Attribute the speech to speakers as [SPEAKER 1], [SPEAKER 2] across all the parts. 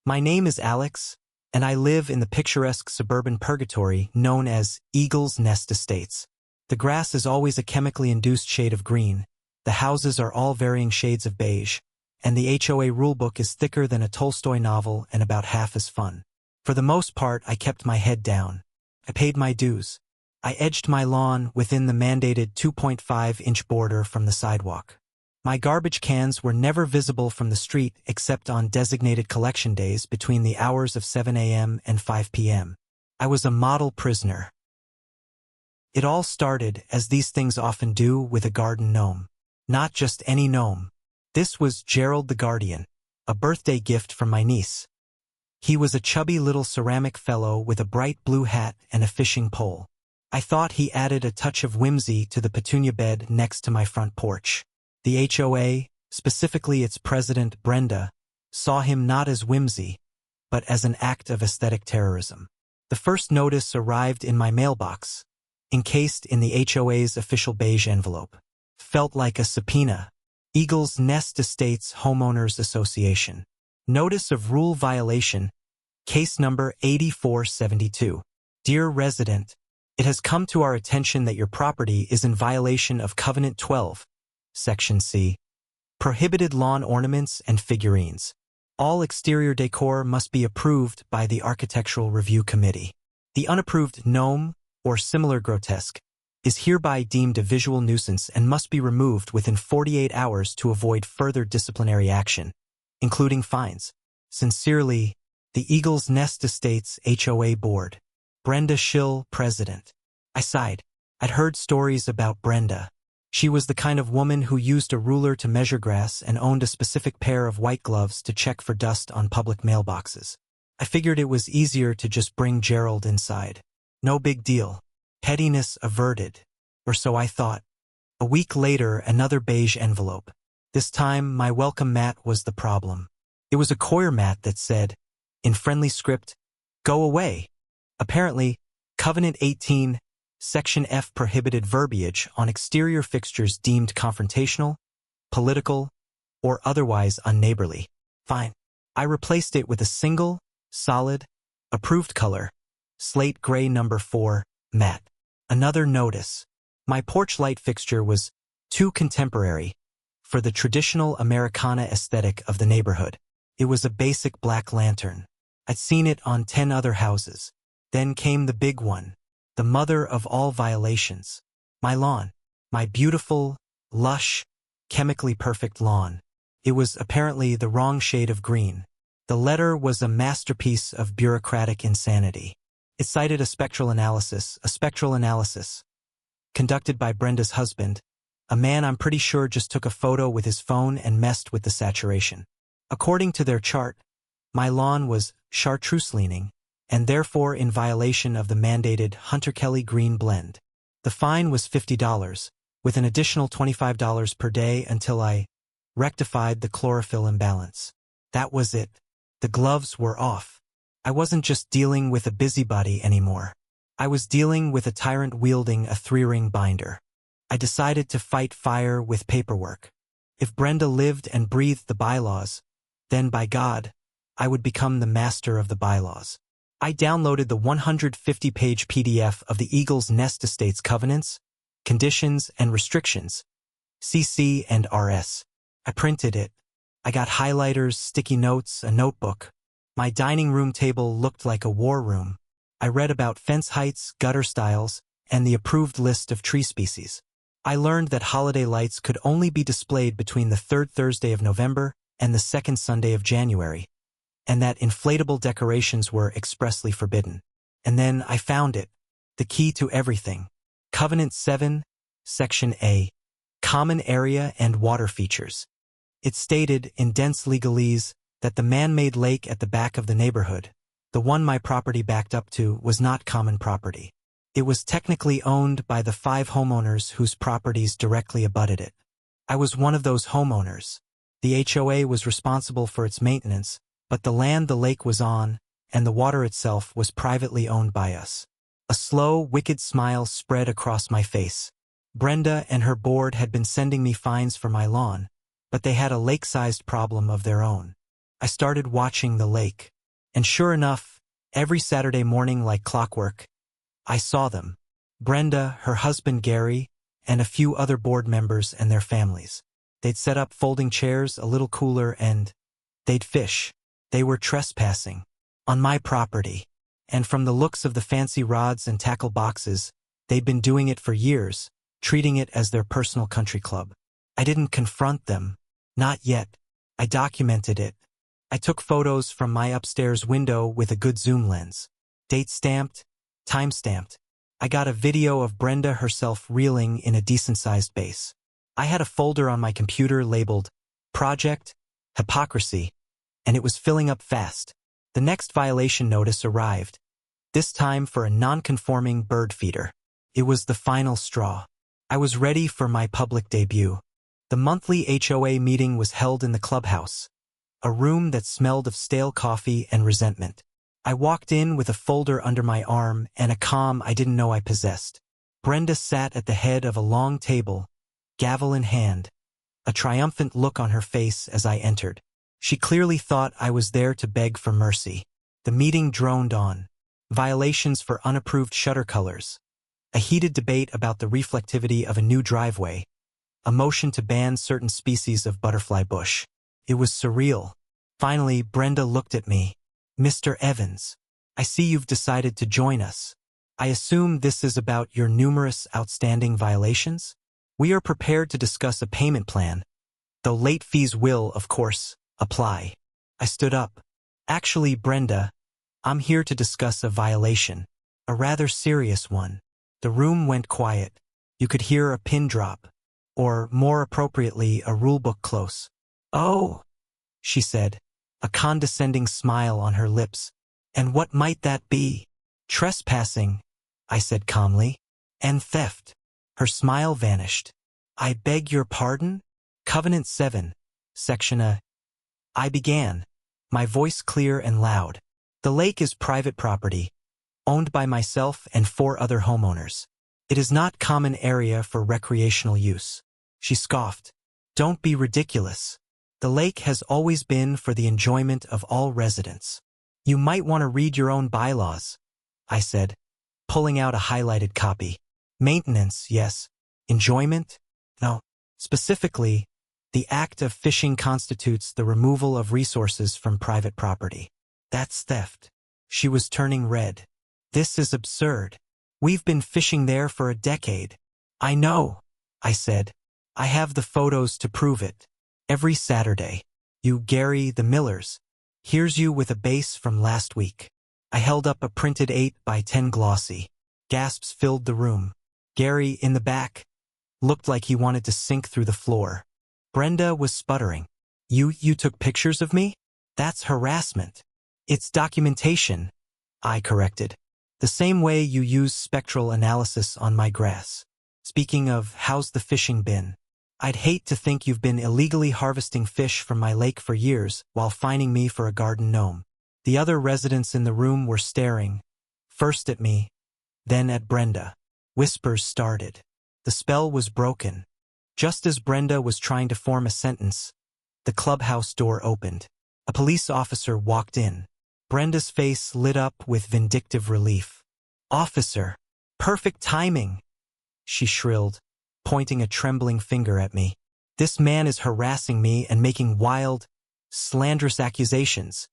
[SPEAKER 1] My name is Alex, and I live in the picturesque suburban purgatory known as Eagle's Nest Estates. The grass is always a chemically induced shade of green, the houses are all varying shades of beige, and the HOA rulebook is thicker than a Tolstoy novel and about half as fun. For the most part, I kept my head down. I paid my dues. I edged my lawn within the mandated 2.5-inch border from the sidewalk. My garbage cans were never visible from the street except on designated collection days between the hours of 7 a.m. and 5 p.m. I was a model prisoner. It all started, as these things often do, with a garden gnome. Not just any gnome. This was Gerald the Guardian, a birthday gift from my niece. He was a chubby little ceramic fellow with a bright blue hat and a fishing pole. I thought he added a touch of whimsy to the petunia bed next to my front porch. The HOA, specifically its president, Brenda, saw him not as whimsy, but as an act of aesthetic terrorism. The first notice arrived in my mailbox, encased in the HOA's official beige envelope. Felt like a subpoena. Eagle's Nest Estates Homeowners Association. Notice of Rule Violation, Case Number 8472. Dear resident, it has come to our attention that your property is in violation of Covenant 12, Section C. Prohibited lawn ornaments and figurines. All exterior decor must be approved by the Architectural Review Committee. The unapproved gnome, or similar grotesque, is hereby deemed a visual nuisance and must be removed within 48 hours to avoid further disciplinary action, including fines. Sincerely, the Eagle's Nest Estates HOA Board. Brenda Schill, President. I sighed. I'd heard stories about Brenda. She was the kind of woman who used a ruler to measure grass and owned a specific pair of white gloves to check for dust on public mailboxes. I figured it was easier to just bring Gerald inside. No big deal. Pettiness averted. Or so I thought. A week later, another beige envelope. This time, my welcome mat was the problem. It was a coir mat that said, in friendly script, "Go away." Apparently, Covenant 18, Section F prohibited verbiage on exterior fixtures deemed confrontational, political, or otherwise unneighborly. Fine. I replaced it with a single, solid, approved color, slate gray number 4, matte. Another notice. My porch light fixture was too contemporary for the traditional Americana aesthetic of the neighborhood. It was a basic black lantern. I'd seen it on 10 other houses. Then came the big one, the mother of all violations. My lawn. My beautiful, lush, chemically perfect lawn. It was apparently the wrong shade of green. The letter was a masterpiece of bureaucratic insanity. It cited a spectral analysis, conducted by Brenda's husband, a man I'm pretty sure just took a photo with his phone and messed with the saturation. According to their chart, my lawn was chartreuse-leaning, and therefore in violation of the mandated Hunter-Kelly green blend. The fine was $50, with an additional $25 per day until I rectified the chlorophyll imbalance. That was it. The gloves were off. I wasn't just dealing with a busybody anymore. I was dealing with a tyrant wielding a 3-ring binder. I decided to fight fire with paperwork. If Brenda lived and breathed the bylaws, then by God, I would become the master of the bylaws. I downloaded the 150-page PDF of the Eagle's Nest Estates Covenants, Conditions, and Restrictions, CC and RS. I printed it. I got highlighters, sticky notes, a notebook. My dining room table looked like a war room. I read about fence heights, gutter styles, and the approved list of tree species. I learned that holiday lights could only be displayed between the 3rd Thursday of November and the 2nd Sunday of January, and that inflatable decorations were expressly forbidden. And then I found it, the key to everything. Covenant 7, Section A, Common Area and Water Features. It stated, in dense legalese, that the man-made lake at the back of the neighborhood, the one my property backed up to, was not common property. It was technically owned by the 5 homeowners whose properties directly abutted it. I was one of those homeowners. The HOA was responsible for its maintenance, but the land the lake was on, and the water itself, was privately owned by us. A slow, wicked smile spread across my face. Brenda and her board had been sending me fines for my lawn, but they had a lake-sized problem of their own. I started watching the lake. And sure enough, every Saturday morning like clockwork, I saw them. Brenda, her husband Gary, and a few other board members and their families. They'd set up folding chairs, a little cooler, and they'd fish. They were trespassing on my property. And from the looks of the fancy rods and tackle boxes, they'd been doing it for years, treating it as their personal country club. I didn't confront them. Not yet. I documented it. I took photos from my upstairs window with a good zoom lens. Date stamped, time stamped. I got a video of Brenda herself reeling in a decent-sized base. I had a folder on my computer labeled Project Hypocrisy, and it was filling up fast. The next violation notice arrived, this time for a non-conforming bird feeder. It was the final straw. I was ready for my public debut. The monthly HOA meeting was held in the clubhouse, a room that smelled of stale coffee and resentment. I walked in with a folder under my arm and a calm I didn't know I possessed. Brenda sat at the head of a long table, gavel in hand, a triumphant look on her face as I entered. She clearly thought I was there to beg for mercy. The meeting droned on. Violations for unapproved shutter colors, a heated debate about the reflectivity of a new driveway, a motion to ban certain species of butterfly bush. It was surreal. Finally, Brenda looked at me. Mr. Evans, I see you've decided to join us. I assume this is about your numerous outstanding violations? We are prepared to discuss a payment plan, though late fees will, of course, apply. I stood up. Actually, Brenda, I'm here to discuss a violation, a rather serious one. The room went quiet. You could hear a pin drop, or more appropriately, a rulebook close. Oh, she said, a condescending smile on her lips. And what might that be? Trespassing, I said calmly. And theft. Her smile vanished. I beg your pardon? Covenant 7, Section A. I began, my voice clear and loud. The lake is private property, owned by myself and 4 other homeowners. It is not common area for recreational use. She scoffed. Don't be ridiculous. The lake has always been for the enjoyment of all residents. You might want to read your own bylaws, I said, pulling out a highlighted copy. Maintenance, yes. Enjoyment? No. Specifically, the act of fishing constitutes the removal of resources from private property. That's theft. She was turning red. This is absurd. We've been fishing there for a decade. I know, I said. I have the photos to prove it. Every Saturday. You, Gary, the Millers. Here's you with a base from last week. I held up a printed 8 by 10 glossy. Gasps filled the room. Gary, in the back, looked like he wanted to sink through the floor. Brenda was sputtering. You took pictures of me? That's harassment. It's documentation, I corrected. The same way you use spectral analysis on my grass. Speaking of, how's the fishing been? I'd hate to think you've been illegally harvesting fish from my lake for years while fining me for a garden gnome. The other residents in the room were staring, first at me, then at Brenda. Whispers started. The spell was broken. Just as Brenda was trying to form a sentence, the clubhouse door opened. A police officer walked in. Brenda's face lit up with vindictive relief. Officer, perfect timing, she shrilled, pointing a trembling finger at me. This man is harassing me and making wild, slanderous accusations.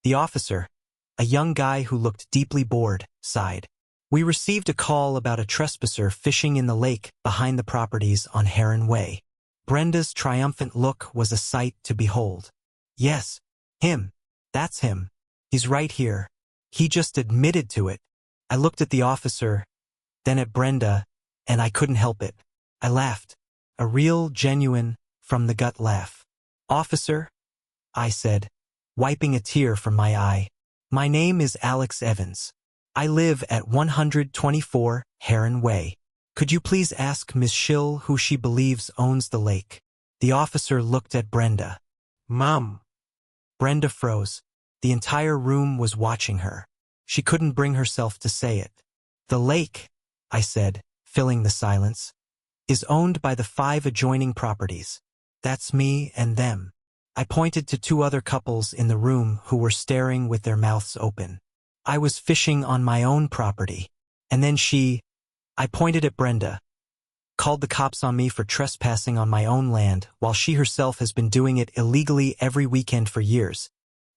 [SPEAKER 1] The officer, a young guy who looked deeply bored, sighed. We received a call about a trespasser fishing in the lake behind the properties on Heron Way. Brenda's triumphant look was a sight to behold. Yes, him. That's him. He's right here. He just admitted to it. I looked at the officer, then at Brenda, and I couldn't help it. I laughed. A real, genuine, from-the-gut laugh. Officer, I said, wiping a tear from my eye. My name is Alex Evans. I live at 124 Heron Way. Could you please ask Miss Schill who she believes owns the lake? The officer looked at Brenda. Mom. Brenda froze. The entire room was watching her. She couldn't bring herself to say it. The lake, I said, filling the silence, is owned by the 5 adjoining properties. That's me and them. I pointed to two other couples in the room who were staring with their mouths open. I was fishing on my own property. And then I pointed at Brenda, called the cops on me for trespassing on my own land while she herself has been doing it illegally every weekend for years.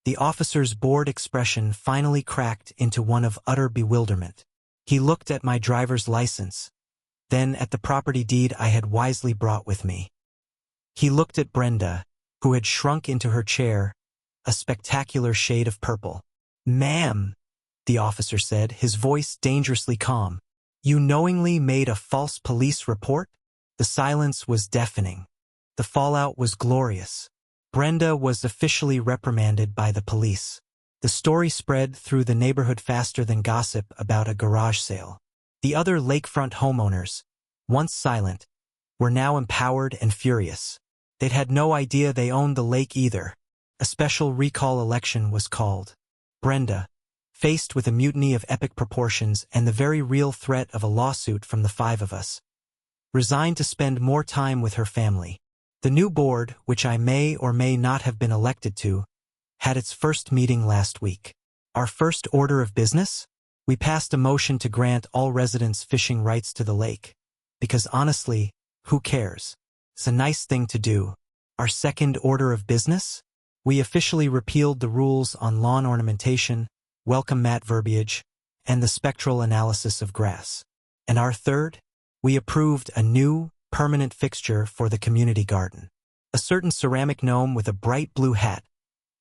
[SPEAKER 1] The officer's bored expression finally cracked into one of utter bewilderment. He looked at my driver's license, then at the property deed I had wisely brought with me. He looked at Brenda, who had shrunk into her chair, a spectacular shade of purple. "Ma'am," the officer said, his voice dangerously calm, "you knowingly made a false police report?" The silence was deafening. The fallout was glorious. Brenda was officially reprimanded by the police. The story spread through the neighborhood faster than gossip about a garage sale. The other lakefront homeowners, once silent, were now empowered and furious. They'd had no idea they owned the lake either. A special recall election was called. Brenda, faced with a mutiny of epic proportions and the very real threat of a lawsuit from the five of us, resigned to spend more time with her family. The new board, which I may or may not have been elected to, had its first meeting last week. Our first order of business? We passed a motion to grant all residents fishing rights to the lake. Because honestly, who cares? It's a nice thing to do. Our second order of business? We officially repealed the rules on lawn ornamentation, welcome mat verbiage, and the spectral analysis of grass. And our third? We approved a new, permanent fixture for the community garden. A certain ceramic gnome with a bright blue hat,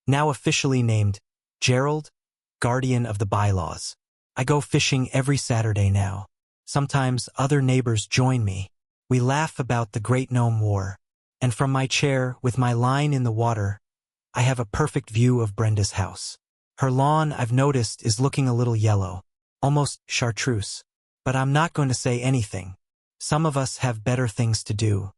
[SPEAKER 1] now officially named Gerald, guardian of the bylaws. I go fishing every Saturday now. Sometimes other neighbors join me. We laugh about the Great Gnome War. And from my chair, with my line in the water, I have a perfect view of Brenda's house. Her lawn, I've noticed, is looking a little yellow, almost chartreuse. But I'm not going to say anything. Some of us have better things to do.